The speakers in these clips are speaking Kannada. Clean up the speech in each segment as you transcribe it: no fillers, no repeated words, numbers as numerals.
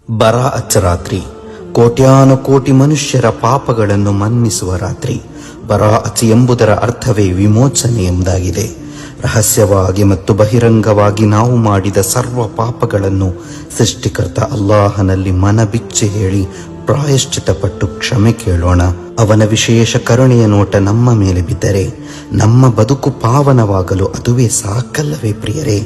ಬರಾಅತ್ ರಾತ್ರಿ ಕೋಟ್ಯಾನುಕೋಟಿ ಮನುಷ್ಯರ ಪಾಪಗಳನ್ನು ಮನ್ನಿಸುವ ರಾತ್ರಿ. ಬರಾಅತ್ ಎಂಬುದರ ಅರ್ಥವೇ ವಿಮೋಚನೆ ಎಂಬುದಾಗಿದೆ. ರಹಸ್ಯವಾಗಿ ಮತ್ತು ಬಹಿರಂಗವಾಗಿ ನಾವು ಮಾಡಿದ ಸರ್ವ ಪಾಪಗಳನ್ನು ಸೃಷ್ಟಿಕರ್ತ ಅಲ್ಲಾಹನಲ್ಲಿ ಮನಬಿಚ್ಚಿ ಹೇಳಿ ಪ್ರಾಯಶ್ಚಿತಪಟ್ಟು ಕ್ಷಮೆ ಕೇಳೋಣ. ಅವನ ವಿಶೇಷ ಕರುಣೆಯ ನೋಟ ನಮ್ಮ ಮೇಲೆ ಬಿದ್ದರೆ ನಮ್ಮ ಬದುಕು ಪಾವನವಾಗಲು ಅದುವೇ ಸಾಕಲ್ಲವೇ ಪ್ರಿಯರೇ.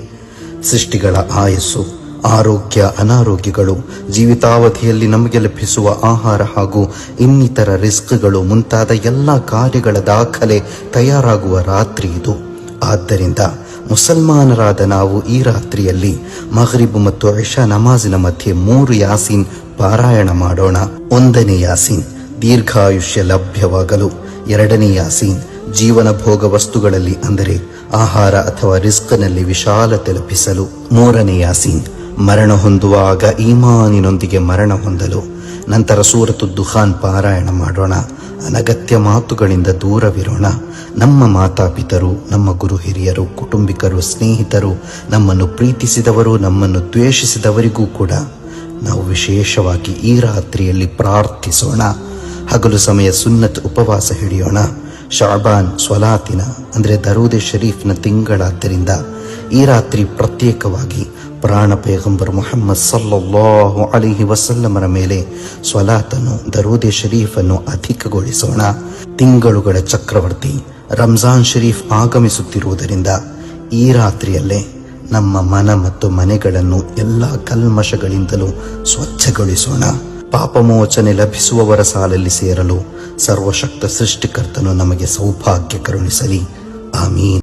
ಸೃಷ್ಟಿಗಳ ಆಯಸ್ಸು, ಆರೋಗ್ಯ, ಅನಾರೋಗ್ಯಗಳು, ಜೀವಿತಾವಧಿಯಲ್ಲಿ ನಮಗೆ ಲಭಿಸುವ ಆಹಾರ ಹಾಗೂ ಇನ್ನಿತರ ರಿಸ್ಕ್ಗಳು ಮುಂತಾದ ಎಲ್ಲ ಕಾರ್ಯಗಳ ದಾಖಲೆ ತಯಾರಾಗುವ ರಾತ್ರಿ ಇದು. ಆದ್ದರಿಂದ ಮುಸಲ್ಮಾನರಾದ ನಾವು ಈ ರಾತ್ರಿಯಲ್ಲಿ ಮಗ್ರಿಬ್ ಮತ್ತು ಇಶಾ ನಮಾಜಿನ ಮಧ್ಯೆ 3 ಯಾಸೀನ್ ಪಾರಾಯಣ ಮಾಡೋಣ. 1ನೇ ಯಾಸೀನ್ ದೀರ್ಘಾಯುಷ್ಯ ಲಭ್ಯವಾಗಲು, 2ನೇ ಯಾಸೀನ್ ಜೀವನ ಭೋಗ ವಸ್ತುಗಳಲ್ಲಿ ಅಂದರೆ ಆಹಾರ ಅಥವಾ ರಿಸ್ಕ್ನಲ್ಲಿ ವಿಶಾಲತೆ ಲಭಿಸಲು, 3ನೇ ಯಾಸೀನ್ ಮರಣ ಹೊಂದುವಾಗ ಈಮಾನಿನೊಂದಿಗೆ ಮರಣ ಹೊಂದಲು. ನಂತರ ಸೂರತು ದುಖಾನ್ ಪಾರಾಯಣ ಮಾಡೋಣ. ಅನಗತ್ಯ ಮಾತುಗಳಿಂದ ದೂರವಿರೋಣ. ನಮ್ಮ ಮಾತಾಪಿತರು, ನಮ್ಮ ಗುರು ಹಿರಿಯರು, ಕುಟುಂಬಿಕರು, ಸ್ನೇಹಿತರು, ನಮ್ಮನ್ನು ಪ್ರೀತಿಸಿದವರು, ನಮ್ಮನ್ನು ದ್ವೇಷಿಸಿದವರಿಗೂ ಕೂಡ ನಾವು ವಿಶೇಷವಾಗಿ ಈ ರಾತ್ರಿಯಲ್ಲಿ ಪ್ರಾರ್ಥಿಸೋಣ. ಹಗಲು ಸಮಯ ಸುನ್ನತ್ ಉಪವಾಸ ಹಿಡಿಯೋಣ. ಶಾಬಾನ್ ಸ್ವಲಾತಿನ ಅಂದರೆ ದರೂದೆ ಶರೀಫ್ನ ತಿಂಗಳಾದ್ದರಿಂದ ಈ ರಾತ್ರಿ ಪ್ರತ್ಯೇಕವಾಗಿ ಪ್ರಾಣ ಪೈಗಂಬರ್ ಮುಹಮ್ಮದ್ ಸಲ್ಲಲ್ಲಾಹು ಅಲೈಹಿ ವಸಲ್ಲಮರ ಮೇಲೆ ಸ್ವಲಾತನ್ನು, ದರೂದೆ ಶರೀಫನ್ನು ಅಧಿಕಗೊಳಿಸೋಣ. ತಿಂಗಳುಗಳ ಚಕ್ರವರ್ತಿ ರಂಜಾನ್ ಶರೀಫ್ ಆಗಮಿಸುತ್ತಿರುವುದರಿಂದ ಈ ರಾತ್ರಿಯಲ್ಲೇ ನಮ್ಮ ಮನ ಮತ್ತು ಮನೆಗಳನ್ನು ಎಲ್ಲ ಕಲ್ಮಶಗಳಿಂದಲೂ ಸ್ವಚ್ಛಗೊಳಿಸೋಣ. ಪಾಪಮೋಚನೆ ಲಭಿಸುವವರ ಸಾಲಲ್ಲಿ ಸೇರಲು ಸರ್ವಶಕ್ತ ಸೃಷ್ಟಿಕರ್ತನು ನಮಗೆ ಸೌಭಾಗ್ಯ ಕರುಣಿಸಲಿ. ಆಮೀನ್.